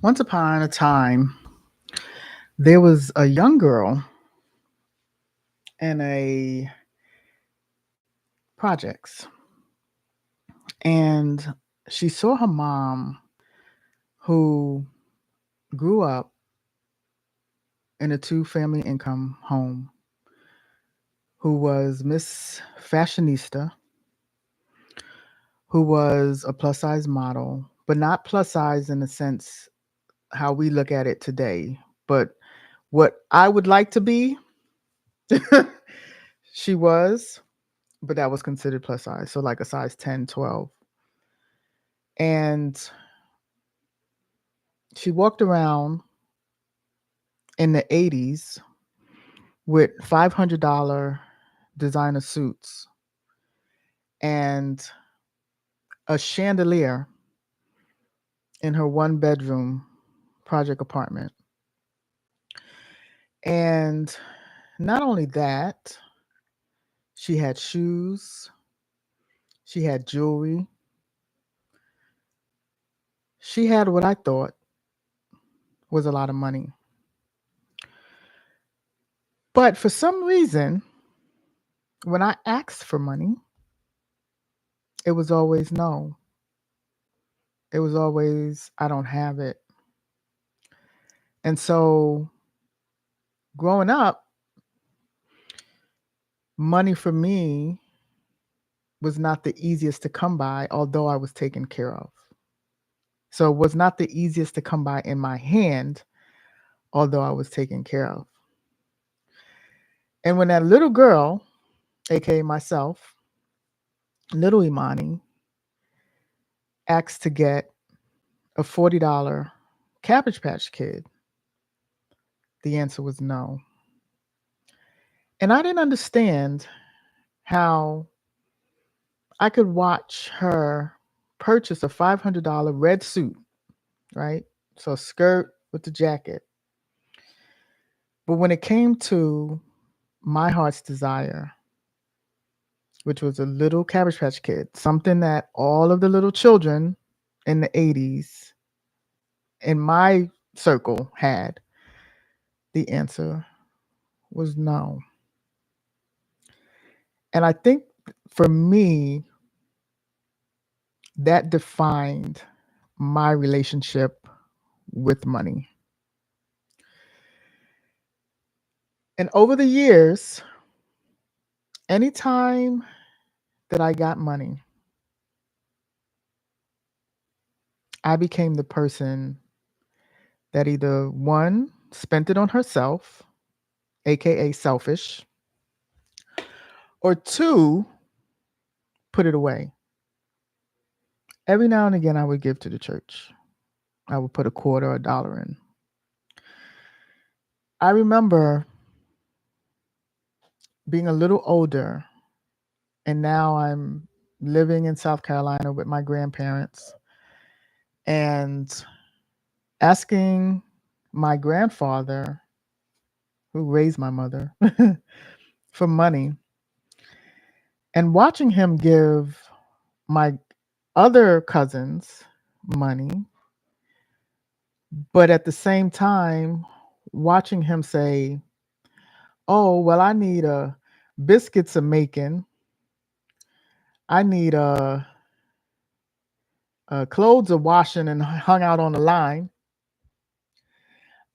Once upon a time, there was a young girl in a projects, and she saw her mom, who grew up in a two-family income home, who was Miss Fashionista, who was a plus size model, but not plus size in the sense how we look at it today, but what I would like to be, she was, but that was considered plus size. So like a size 10, 12. And she walked around in the 80s with $500 designer suits and a chandelier in her one bedroom project apartment. And not only that, she had shoes, she had jewelry, she had what I thought was a lot of money. But for some reason, when I asked for money, it was always no. It was always, I don't have it. And so growing up, money for me was not the easiest to come by, although I was taken care of. So it was not the easiest to come by in my hand, although I was taken care of. And when that little girl, aka myself, little Imani, asked to get a $40 Cabbage Patch Kid, the answer was no. And I didn't understand how I could watch her purchase a $500 red suit, right? So skirt with the jacket. But when it came to my heart's desire, which was a little Cabbage Patch Kid, something that all of the little children in the 80s in my circle had, the answer was no. And I think for me, that defined my relationship with money. And over the years, anytime that I got money, I became the person that either one, spent it on herself, aka selfish, or two, put it away. Every now and again, I would give to the church. I would put a quarter or a dollar in. I remember being a little older, and now I'm living in South Carolina with my grandparents and asking my grandfather, who raised my mother, for money and watching him give my other cousins money, but at the same time, watching him say, "Oh, well, I need biscuits are making. I need clothes are washing and hung out on the line.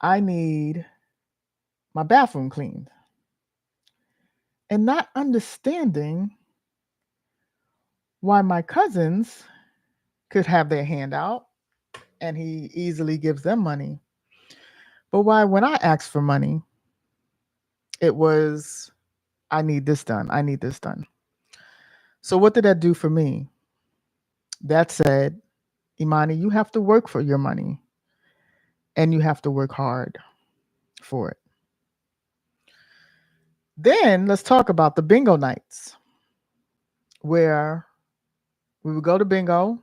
I need my bathroom cleaned," and not understanding why my cousins could have their hand out and he easily gives them money, but why when I asked for money, it was, I need this done. I need this done. So what did that do for me? That said, Imani, you have to work for your money and you have to work hard for it. Then let's talk about the bingo nights where we would go to bingo.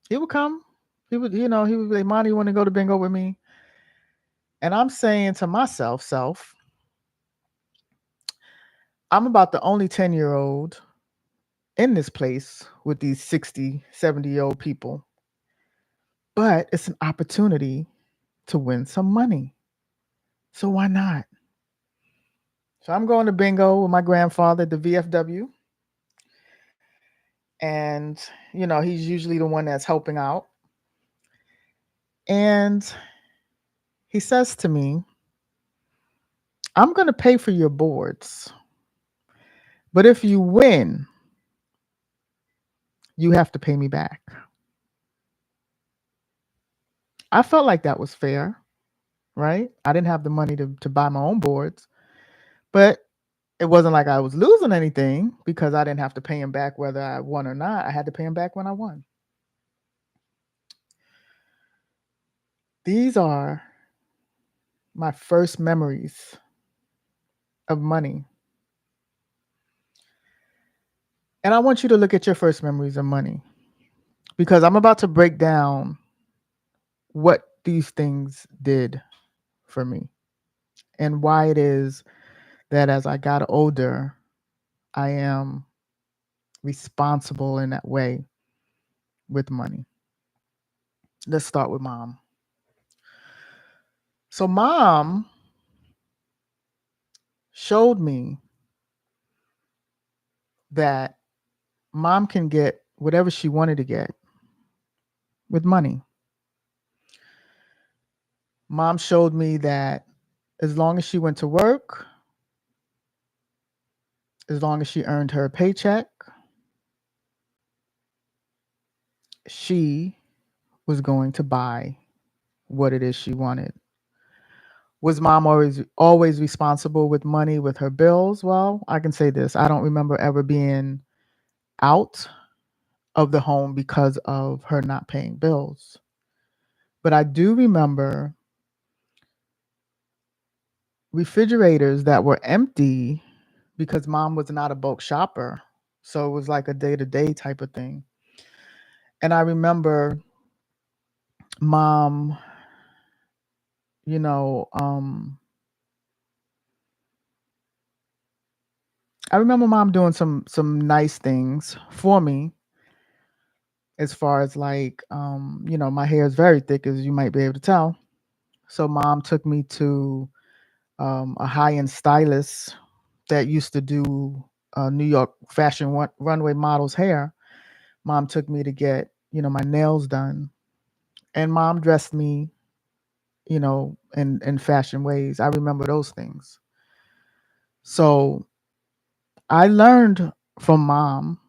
He would come. He would be like, Imani, you want to go to bingo with me? And I'm saying to myself, I'm about the only 10-year-old in this place with these 60, 70-year-old people. but it's an opportunity to win some money. So why not? So I'm going to bingo with my grandfather at the VFW, and he's usually the one that's helping out. And he says to me, "I'm going to pay for your boards, but if you win, you have to pay me back." I felt like that was fair, right? I didn't have the money to buy my own boards, but it wasn't like I was losing anything because I didn't have to pay him back whether I won or not. I had to pay him back when I won. These are my first memories of money. And I want you to look at your first memories of money because I'm about to break down what these things did for me and why it is that as I got older, I am responsible in that way with money. Let's start with mom. So, mom showed me that mom can get whatever she wanted to get with money. Mom showed me that as long as she went to work, as long as she earned her paycheck, she was going to buy what it is she wanted. Was mom always responsible with money with her bills? Well, I can say this. I don't remember ever being out of the home because of her not paying bills. But I do remember refrigerators that were empty because mom was not a bulk shopper. So it was like a day-to-day type of thing. And I remember mom, you know, I remember mom doing some nice things for me as far as like my hair is very thick as you might be able to tell. So mom took me to a high-end stylist that used to do New York fashion runway models hair. Mom took me to get, my nails done. And mom dressed me, in fashion ways. I remember those things. So I learned from mom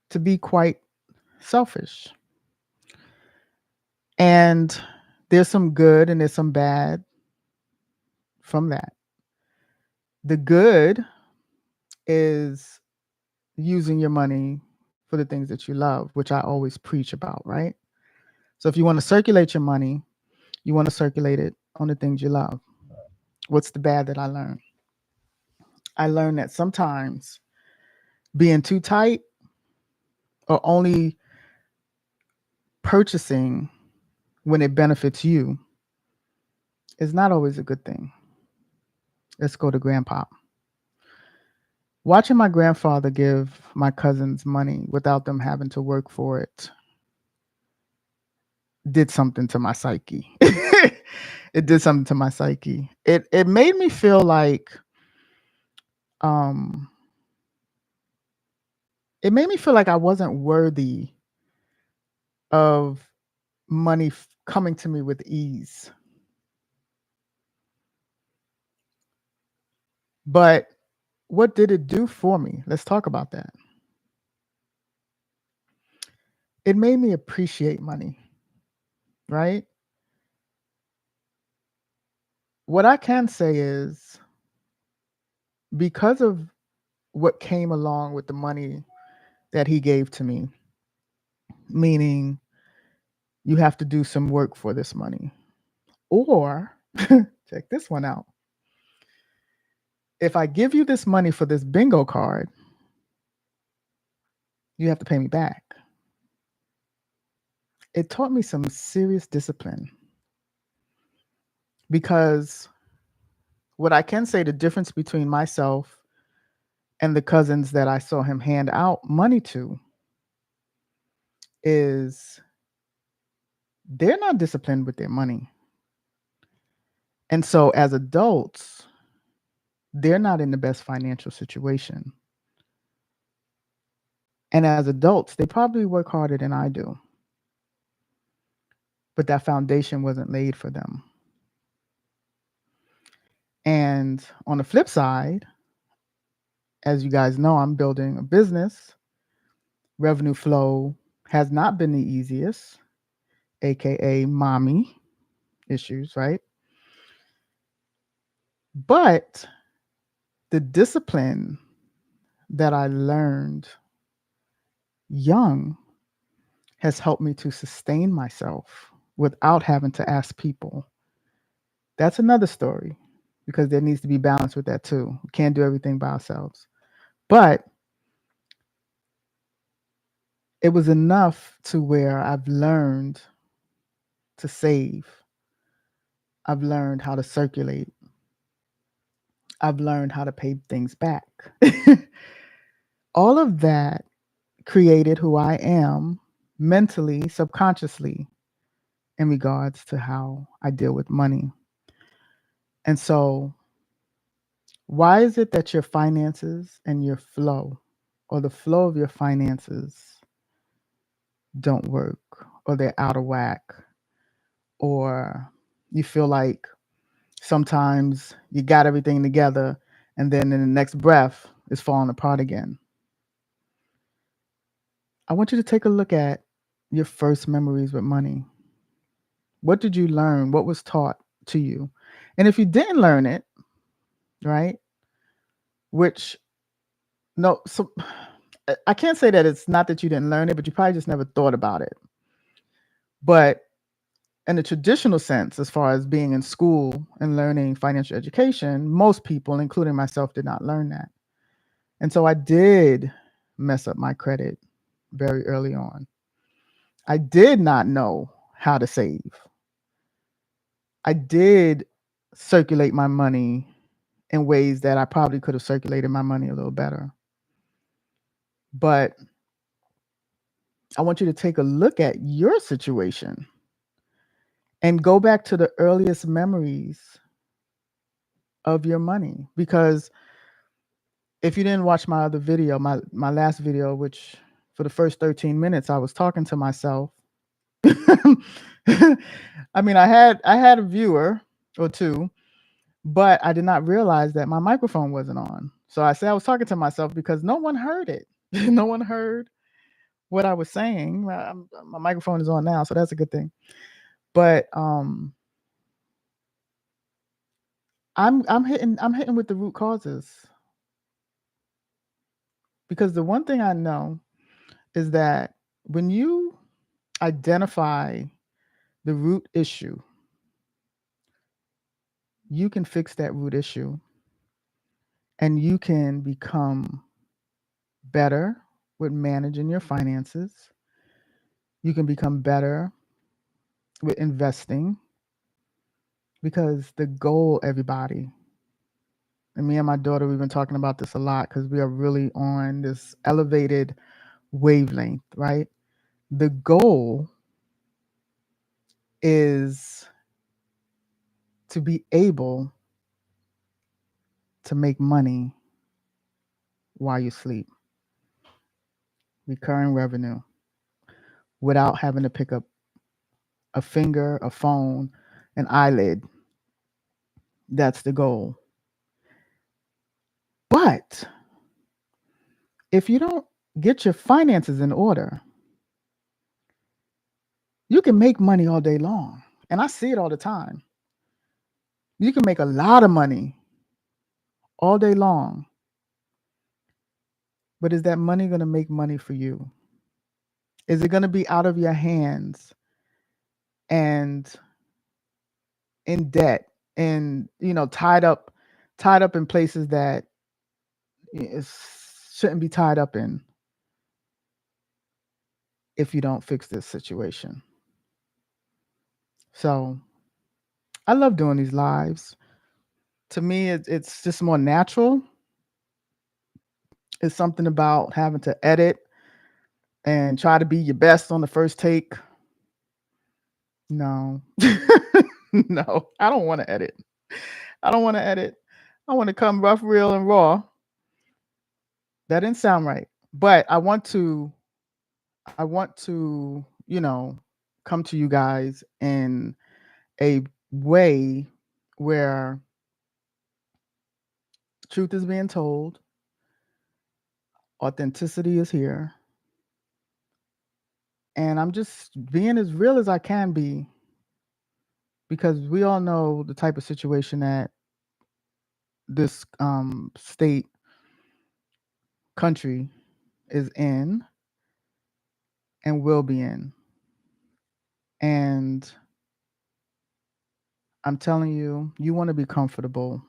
to be quite selfish. And there's some good and there's some bad from that. The good is using your money for the things that you love, which I always preach about, right? So if you want to circulate your money, you want to circulate it on the things you love. What's the bad that I learned? I learned that sometimes being too tight or only purchasing when it benefits you is not always a good thing. Let's go to grandpa. Watching my grandfather give my cousins money without them having to work for it did something to my psyche. It did something to my psyche. It made me feel like um I wasn't worthy of money coming to me with ease. But what did it do for me? Let's talk about that. It made me appreciate money, right? What I can say is because of what came along with the money that he gave to me, meaning you have to do some work for this money. Or check this one out. If I give you this money for this bingo card, you have to pay me back. It taught me some serious discipline because what I can say the difference between myself and the cousins that I saw him hand out money to is they're not disciplined with their money. And so as adults, they're not in the best financial situation. And as adults, they probably work harder than I do, but that foundation wasn't laid for them. And on the flip side, as you guys know, I'm building a business. Revenue flow has not been the easiest, aka mommy issues, right? But the discipline that I learned young has helped me to sustain myself without having to ask people. That's another story because there needs to be balance with that too. We can't do everything by ourselves. But it was enough to where I've learned to save. I've learned how to circulate. I've learned how to pay things back. All of that created who I am mentally, subconsciously, in regards to how I deal with money. And so, why is it that your finances and your flow, or the flow of your finances, don't work, or they're out of whack, or you feel like sometimes you got everything together and then in the next breath it's falling apart again? I want you to take a look at your first memories with money. What did you learn? What was taught to you? And if you didn't learn it, right? Which no, so I can't say that it's not that you didn't learn it, but you probably just never thought about it. But in the traditional sense, as far as being in school and learning financial education, most people, including myself, did not learn that. And so I did mess up my credit very early on. I did not know how to save. I did circulate my money in ways that I probably could have circulated my money a little better. But I want you to take a look at your situation and go back to the earliest memories of your money. Because if you didn't watch my other video, my last video, which for the first 13 minutes I was talking to myself. I mean, I had a viewer or two, but I did not realize that my microphone wasn't on. So I said I was talking to myself because no one heard it. No one heard what I was saying. My microphone is on now, so that's a good thing. But I'm hitting with the root causes, because the one thing I know is that when you identify the root issue, you can fix that root issue and you can become better with managing your finances. You can become better with investing, because the goal, everybody, and me and my daughter, we've been talking about this a lot because we are really on this elevated wavelength, right? The goal is to be able to make money while you sleep, recurring revenue, without having to pick up a finger, a phone, an eyelid. That's the goal. But if you don't get your finances in order, you can make money all day long. And I see it all the time. You can make a lot of money all day long. But is that money going to make money for you? Is it going to be out of your hands and in debt and tied up in places that it shouldn't be tied up in if you don't fix this situation? So I love doing these lives. To me, it's just more natural. It's something about having to edit and try to be your best on the first take. No. No, I don't wanna edit. I don't wanna edit. I wanna come rough, real, and raw. That didn't sound right. But I want to, come to you guys in a way where truth is being told, authenticity is here, and I'm just being as real as I can be because we all know the type of situation that this state country is in and will be in. And I'm telling you, you want to be comfortable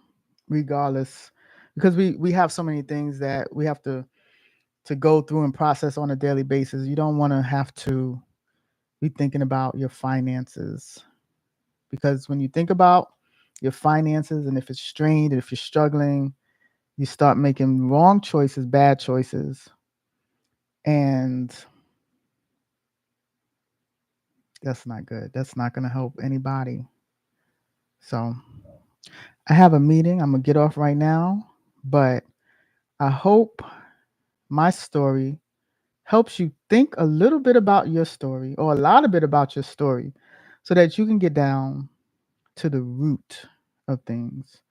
regardless because we have so many things that we have to go through and process on a daily basis. You don't want to have to be thinking about your finances because when you think about your finances and if it's strained, if you're struggling, you start making wrong choices, bad choices, and that's not good. That's not going to help anybody. So, I have a meeting. I'm going to get off right now, but I hope my story helps you think a little bit about your story or a lot of bit about your story so that you can get down to the root of things.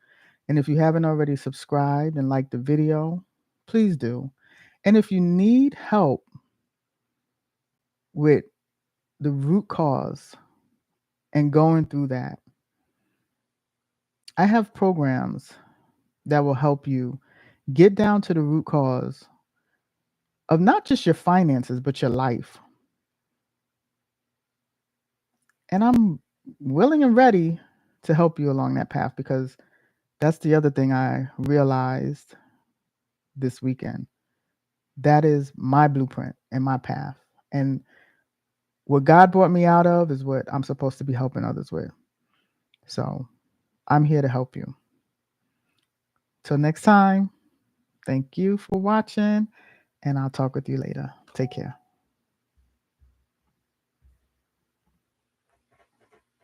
And if you haven't already subscribed and liked the video, please do. And if you need help with the root cause and going through that, I have programs that will help you get down to the root cause of not just your finances, but your life. And I'm willing and ready to help you along that path because that's the other thing I realized this weekend. That is my blueprint and my path. And what God brought me out of is what I'm supposed to be helping others with. So I'm here to help you. Till next time, thank you for watching, and I'll talk with you later. Take care.